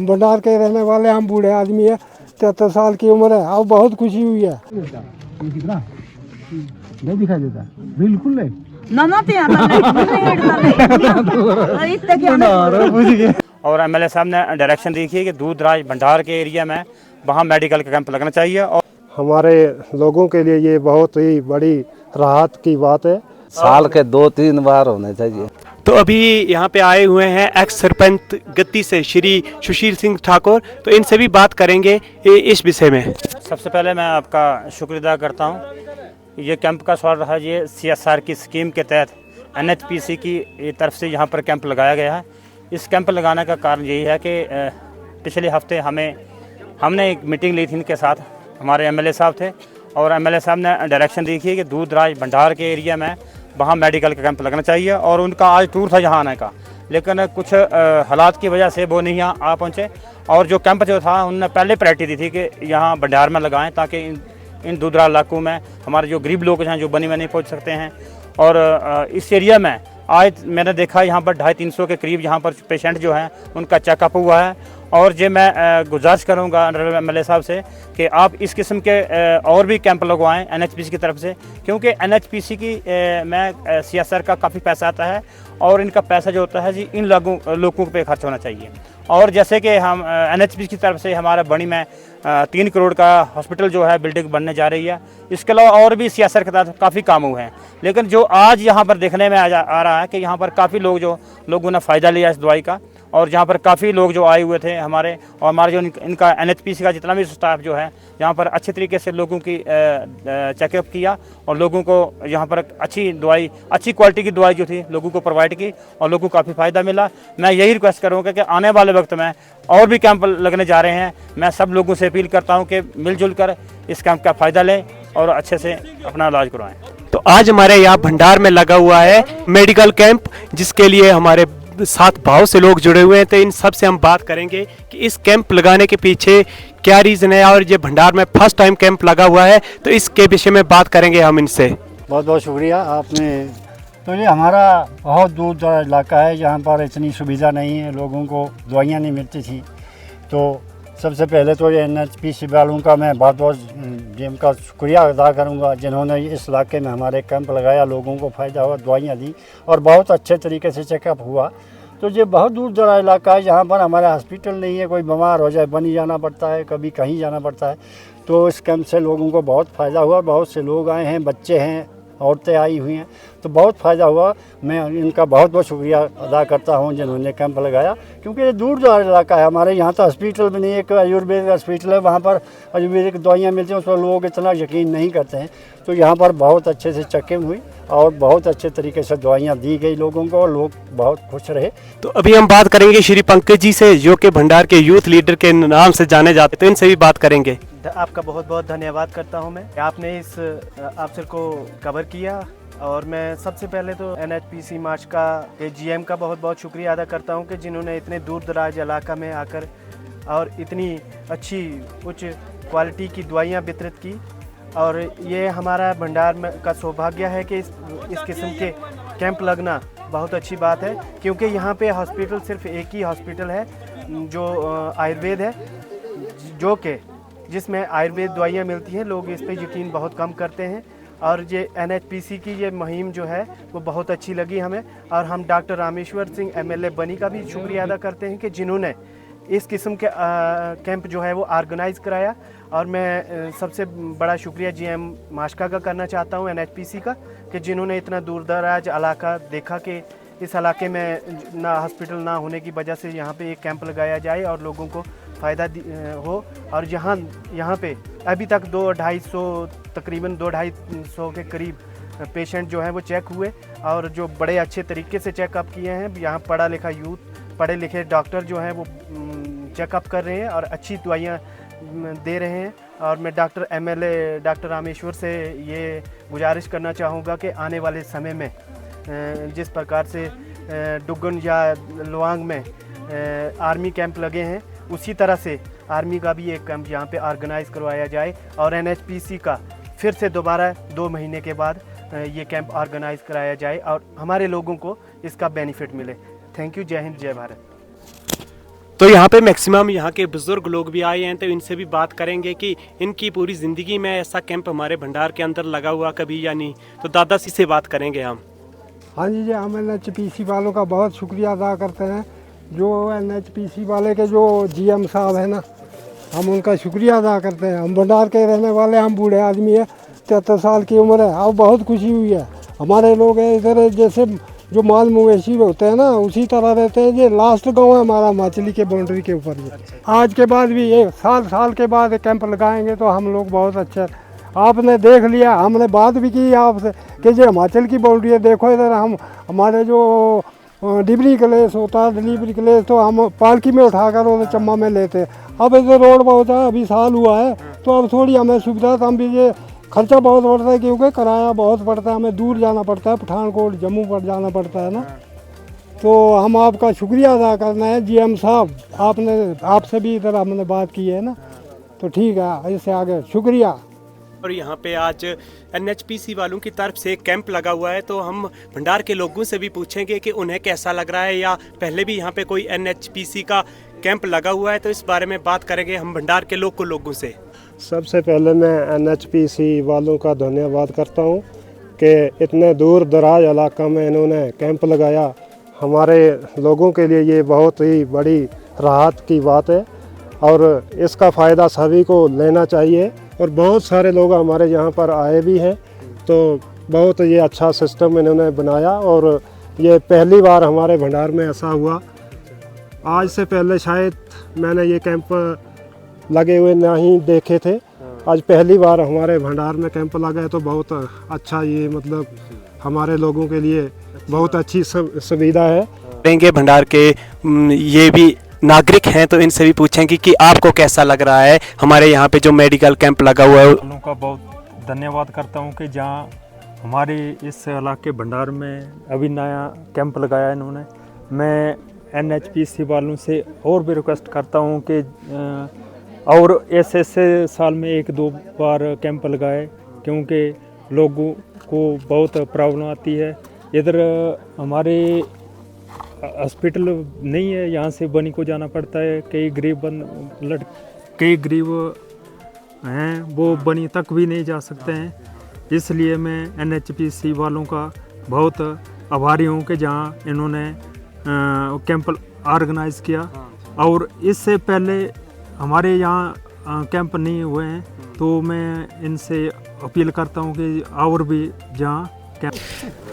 भंडार के रहने वाले हम बूढ़े आदमी है, 73 साल की उम्र है। अब बहुत खुशी हुई है। कितना नहीं दिखाई देता, बिल्कुल नहीं। और एमएलए साहब ने डायरेक्शन दी थी कि दूर दराज भंडार के एरिया में वहाँ मेडिकल का कैंप लगना चाहिए। और हमारे लोगों के लिए ये बहुत ही बड़ी राहत की बात है। साल के 2-3 बार होने चाहिए। तो अभी यहाँ पे आए हुए हैं एक्स सरपंच गद्दी से श्री सुशील सिंह ठाकुर, तो इनसे भी बात करेंगे इस विषय में। सबसे पहले मैं आपका शुक्रिया अदा करता हूँ। ये कैंप का सवाल रहा, ये सीएसआर की स्कीम के तहत एनएचपीसी की तरफ से यहाँ पर कैंप लगाया गया है। इस कैंप लगाने का कारण यही है कि पिछले हफ्ते हमने एक मीटिंग ली थी इनके साथ, हमारे एमएलए साहब थे, और एमएलए साहब ने डायरेक्शन दी थी कि दूर दराज भंडार के एरिया में वहाँ मेडिकल का कैंप लगना चाहिए। और उनका आज टूर था यहाँ आने का, लेकिन कुछ हालात की वजह से वो नहीं आ पहुँचे। और जो कैंप जो था उन्होंने पहले प्रायोरिटी दी थी कि यहाँ भंडार में लगाएं, ताकि इन दूर दराज इलाकों में हमारे जो गरीब लोग हैं, जो बनी में नहीं पहुँच सकते हैं। और इस एरिया में आज मैंने देखा यहाँ पर 250-300 के करीब यहाँ पर पेशेंट जो हैं उनका चेकअप हुआ है। और जो मैं गुजारिश करूँगा एमएलए साहब से कि आप इस किस्म के और भी कैंप लगवाएं एनएचपीसी की तरफ से, क्योंकि एनएचपीसी की में सीएसआर का काफ़ी पैसा आता है, और इनका पैसा जो होता है जी इन लोगों पे खर्च होना चाहिए। और जैसे कि हम एनएचपीसी की तरफ से हमारा बणी में 3 करोड़ का हॉस्पिटल जो है बिल्डिंग बनने जा रही है। इसके अलावा और भी सीएसआर के तहत काफ़ी काम हुए हैं, लेकिन जो आज यहाँ पर देखने में आ रहा है कि यहाँ पर काफ़ी लोगों ने फ़ायदा लिया इस दवाई का। और यहाँ पर काफ़ी लोग जो आए हुए थे हमारे जो इनका एनएचपीसी का जितना भी स्टाफ जो है यहाँ पर अच्छे तरीके से लोगों की चेकअप किया, और लोगों को यहाँ पर अच्छी दवाई, अच्छी क्वालिटी की दवाई जो थी लोगों को प्रोवाइड की, और लोगों को काफ़ी फ़ायदा मिला। मैं यही रिक्वेस्ट करूँगा कि आने वाले वक्त में और भी कैंप लगने जा रहे हैं। मैं सब लोगों से अपील करता हूँ कि मिलजुल कर इस कैंप का फ़ायदा लें और अच्छे से अपना इलाज करवाएँ। तो आज हमारे यहाँ भंडार में लगा हुआ है मेडिकल कैंप, जिसके लिए हमारे साथ बहुत से लोग जुड़े हुए हैं। तो इन सब से हम बात करेंगे कि इस कैंप लगाने के पीछे क्या रीज़न है, और ये भंडार में फर्स्ट टाइम कैंप लगा हुआ है, तो इसके विषय में बात करेंगे हम इनसे। बहुत बहुत शुक्रिया आपने। तो ये हमारा बहुत दूर दराज इलाका है, जहाँ पर इतनी सुविधा नहीं है, लोगों को दवाइयाँ नहीं मिलती थी। तो सबसे पहले तो ये एनएचपीसी वालों का मैं बहुत बहुत जेम का शुक्रिया अदा करूँगा, जिन्होंने इस इलाके में हमारे कैंप लगाया, लोगों को फ़ायदा हुआ, दवाइयाँ दी और बहुत अच्छे तरीके से चेकअप हुआ। तो ये बहुत दूर दराज इलाका है, जहाँ पर हमारा हॉस्पिटल नहीं है, कोई बीमार हो जाए बनी जाना पड़ता है, कभी कहीं जाना पड़ता है। तो इस कैंप से लोगों को बहुत फ़ायदा हुआ, बहुत से लोग आए हैं, बच्चे हैं, औरतें आई हुई हैं, तो बहुत फ़ायदा हुआ। मैं इनका बहुत बहुत शुक्रिया अदा करता हूं जिन्होंने कैंप लगाया, क्योंकि ये दूर दराज इलाका है। हमारे यहाँ तो हॉस्पिटल भी नहीं है, एक आयुर्वेदिक हॉस्पिटल है, वहाँ पर आयुर्वेदिक दवाइयाँ मिलती हैं, उस पर लोग इतना यकीन नहीं करते हैं। तो यहाँ पर बहुत अच्छे से चेकिंग हुई और बहुत अच्छे तरीके से दवाइयाँ दी गई लोगों को, और लोग बहुत खुश रहे। तो अभी हम बात करेंगे श्री पंकज जी से, जो कि भंडार के यूथ लीडर के नाम से जाने जाते, तो इनसे भी बात करेंगे। आपका बहुत बहुत धन्यवाद करता हूं मैं, आपने इस अवसर को कवर किया। और मैं सबसे पहले तो एनएचपीसी मार्च का जीएम का बहुत बहुत शुक्रिया अदा करता हूं कि जिन्होंने इतने दूर दराज इलाका में आकर और इतनी अच्छी उच्च क्वालिटी की दवाइयां वितरित की। और ये हमारा भंडार में का सौभाग्य है कि इस किस्म के कैंप लगना बहुत अच्छी बात है, क्योंकि यहाँ पे हॉस्पिटल सिर्फ एक ही हॉस्पिटल है जो आयुर्वेद है, जो कि जिसमें आयुर्वेद दवाइयाँ मिलती हैं। लोग इस पे यकीन बहुत कम करते हैं, और ये एनएचपीसी की ये मुहिम जो है वो बहुत अच्छी लगी हमें। और हम डॉक्टर रामेश्वर सिंह एमएलए बनी का भी शुक्रिया अदा करते हैं कि जिन्होंने इस किस्म के कैंप जो है वो ऑर्गेनाइज़ कराया। और मैं सबसे बड़ा शुक्रिया जीएम माशका का करना चाहता हूँ, एनएचपीसी का, कि जिन्होंने इतना दूर दराज इलाका देखा कि इस इलाके में ना हॉस्पिटल ना होने की वजह से यहाँ पे एक कैंप लगाया जाए और लोगों को फ़ायदा हो। और यहाँ पे अभी तक तकरीबन 200-250 के करीब पेशेंट जो हैं वो चेक हुए, और जो बड़े अच्छे तरीके से चेकअप किए हैं। यहाँ पढ़ा लिखा यूथ, पढ़े लिखे डॉक्टर जो हैं वो चेकअप कर रहे हैं और अच्छी दवाइयाँ दे रहे हैं। और मैं एमएलए डॉक्टर रामेश्वर से ये गुजारिश करना चाहूँगा कि आने वाले समय में जिस प्रकार से डुगन या लोआंग में आर्मी कैंप लगे हैं, उसी तरह से आर्मी का भी एक कैंप यहाँ पे ऑर्गेनाइज़ करवाया जाए, और एनएचपीसी का फिर से दोबारा 2 महीने के बाद ये कैंप ऑर्गेनाइज़ कराया जाए और हमारे लोगों को इसका बेनिफिट मिले। Thank you. जय हिंद, जय भारत। तो यहाँ पे मैक्सिमम यहाँ के बुजुर्ग लोग भी आए हैं, तो इनसे भी बात करेंगे कि इनकी पूरी ज़िंदगी में ऐसा कैंप हमारे भंडार के अंदर लगा हुआ कभी या नहीं। तो दादाजी से बात करेंगे हम। हाँ जी, हम NHPC वालों का बहुत शुक्रिया अदा करते हैं। जो NHPC वाले के जो GM साहब हैं ना, हम उनका शुक्रिया अदा करते हैं। हम भंडार के रहने वाले, हम बूढ़े आदमी है, 73 साल की उम्र है। अब बहुत खुशी हुई है। हमारे लोग इधर जैसे जो माल मवेशी होते हैं ना, उसी तरह रहते हैं। ये लास्ट गांव है हमारा माचली के बाउंड्री के ऊपर। आज के बाद भी एक साल के बाद कैंप लगाएंगे तो हम लोग बहुत अच्छे। आपने देख लिया, हमने बात भी की आपसे कि जो हिमाचल की बाउंड्री है, देखो इधर हमारे जो डिबरी कलेस होता है, डिलीवरी कलेस, तो हम पालकी में उठाकर और चम्मा में लेते। अब इधर रोड बहुत है, अभी साल हुआ है, तो अब थोड़ी हमें सुविधा, तो हम भी ये खर्चा बहुत बढ़ता है क्योंकि किराया बहुत पड़ता है, हमें दूर जाना पड़ता है, पठानकोट जम्मू पर जाना पड़ता है ना। तो हम आपका शुक्रिया अदा करना है GM साहब, आपसे भी इधर हमने बात की है ना, तो ठीक है, इससे आगे शुक्रिया। और यहाँ पे आज NHPC वालों की तरफ से कैंप लगा हुआ है, तो हम भंडार के लोगों से भी पूछेंगे कि उन्हें कैसा लग रहा है, या पहले भी यहाँ पे कोई NHPC का कैंप लगा हुआ है, तो इस बारे में बात करेंगे हम भंडार के लोगों से। सबसे पहले मैं NHPC वालों का धन्यवाद करता हूँ कि इतने दूर दराज इलाका में इन्होंने कैंप लगाया। हमारे लोगों के लिए ये बहुत ही बड़ी राहत की बात है और इसका फ़ायदा सभी को लेना चाहिए। और बहुत सारे लोग हमारे यहाँ पर आए भी हैं, तो बहुत ये अच्छा सिस्टम इन्होंने बनाया और ये पहली बार हमारे भंडार में ऐसा हुआ। आज से पहले शायद मैंने ये कैंप लगे हुए नहीं देखे थे, आज पहली बार हमारे भंडार में कैंप लगा है, तो बहुत अच्छा, ये मतलब हमारे लोगों के लिए बहुत अच्छी सुविधा है। करेंगे भंडार के ये भी नागरिक हैं, तो इनसे भी पूछेंगे कि आपको कैसा लग रहा है हमारे यहाँ पे जो मेडिकल कैंप लगा हुआ है। वालों का बहुत धन्यवाद करता हूँ कि जहाँ हमारे इस इलाके भंडार में अभी नया कैंप लगाया इन्होंने। मैं NHPC वालों से और भी रिक्वेस्ट करता हूँ कि और ऐसे साल में 1-2 बार कैंप लगाए, क्योंकि लोगों को बहुत प्रॉब्लम आती है। इधर हमारे हॉस्पिटल नहीं है, यहाँ से बनी को जाना पड़ता है। कई गरीब हैं, वो बनी तक भी नहीं जा सकते हैं। इसलिए मैं NHPC वालों का बहुत आभारी हूँ कि जहाँ इन्होंने कैंप ऑर्गेनाइज़ किया। और इससे पहले हमारे यहाँ कैंप नहीं हुए हैं, तो मैं इनसे अपील करता हूँ कि और भी जहाँ कैंप।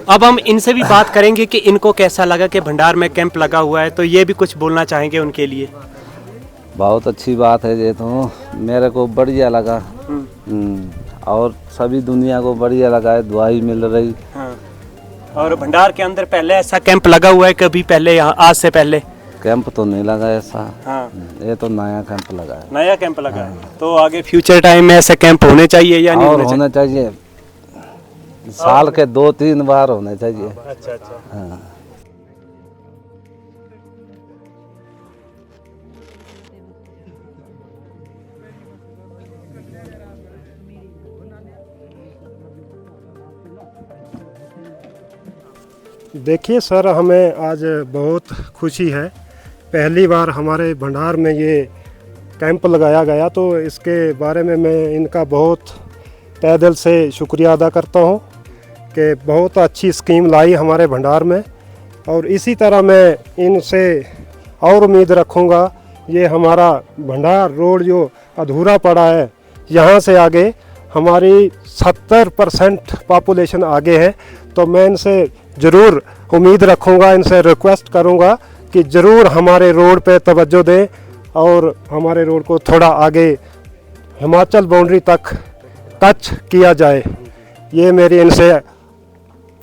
अब हम इनसे भी बात करेंगे कि इनको कैसा लगा कि भंडार में कैंप लगा हुआ है, तो ये भी कुछ बोलना चाहेंगे उनके लिए। बहुत अच्छी बात है ये, तो मेरे को बढ़िया लगा। और सभी दुनिया को बढ़िया लगा है, दुआई मिल रही। हाँ। और भंडार के अंदर पहले ऐसा कैंप लगा हुआ है कभी पहले, यहाँ आज से पहले कैंप तो नहीं लगा ऐसा। हाँ। ये तो नया कैंप लगा है। नया कैंप लगा है, तो आगे फ्यूचर टाइम में ऐसे कैंप होने चाहिए या नहीं? और होने चाहिए, साल के 2-3 बार होने चाहिए। अच्छा। हाँ। देखिए सर, हमें आज बहुत खुशी है, पहली बार हमारे भंडार में ये कैंप लगाया गया, तो इसके बारे में मैं इनका बहुत तहे दिल से शुक्रिया अदा करता हूँ कि बहुत अच्छी स्कीम लाई हमारे भंडार में। और इसी तरह मैं इनसे और उम्मीद रखूँगा। ये हमारा भंडार रोड जो अधूरा पड़ा है, यहाँ से आगे हमारी 70% पॉपुलेशन आगे है, तो मैं इनसे ज़रूर उम्मीद रखूँगा, इनसे रिक्वेस्ट करूँगा कि ज़रूर हमारे रोड पे तवज्जो दें और हमारे रोड को थोड़ा आगे हिमाचल बाउंड्री तक टच किया जाए। ये मेरी इनसे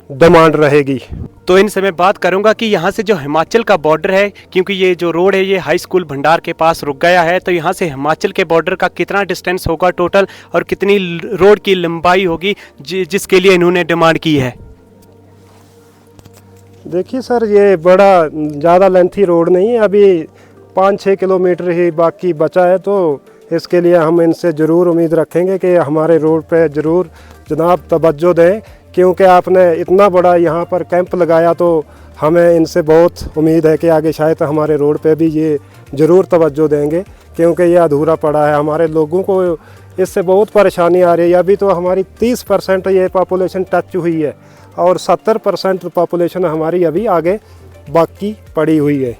डिमांड रहेगी। तो इनसे मैं बात करूंगा कि यहाँ से जो हिमाचल का बॉर्डर है, क्योंकि ये जो रोड है ये हाई स्कूल भंडार के पास रुक गया है, तो यहाँ से हिमाचल के बॉर्डर का कितना डिस्टेंस होगा टोटल और कितनी रोड की लंबाई होगी जिसके लिए इन्होंने डिमांड की है? देखिए सर, ये बड़ा ज़्यादा लेंथी रोड नहीं है, अभी 5-6 किलोमीटर ही बाकी बचा है, तो इसके लिए हम इनसे ज़रूर उम्मीद रखेंगे कि हमारे रोड पे ज़रूर जनाब तवज्जो दें, क्योंकि आपने इतना बड़ा यहाँ पर कैंप लगाया, तो हमें इनसे बहुत उम्मीद है कि आगे शायद हमारे रोड पे भी ये ज़रूर तवज्जो देंगे, क्योंकि ये अधूरा पड़ा है। हमारे लोगों को इससे बहुत परेशानी आ रही है। अभी तो हमारी 30% ये पॉपुलेशन टच हुई है और 70% पॉपुलेशन हमारी अभी आगे बाकी पड़ी हुई है।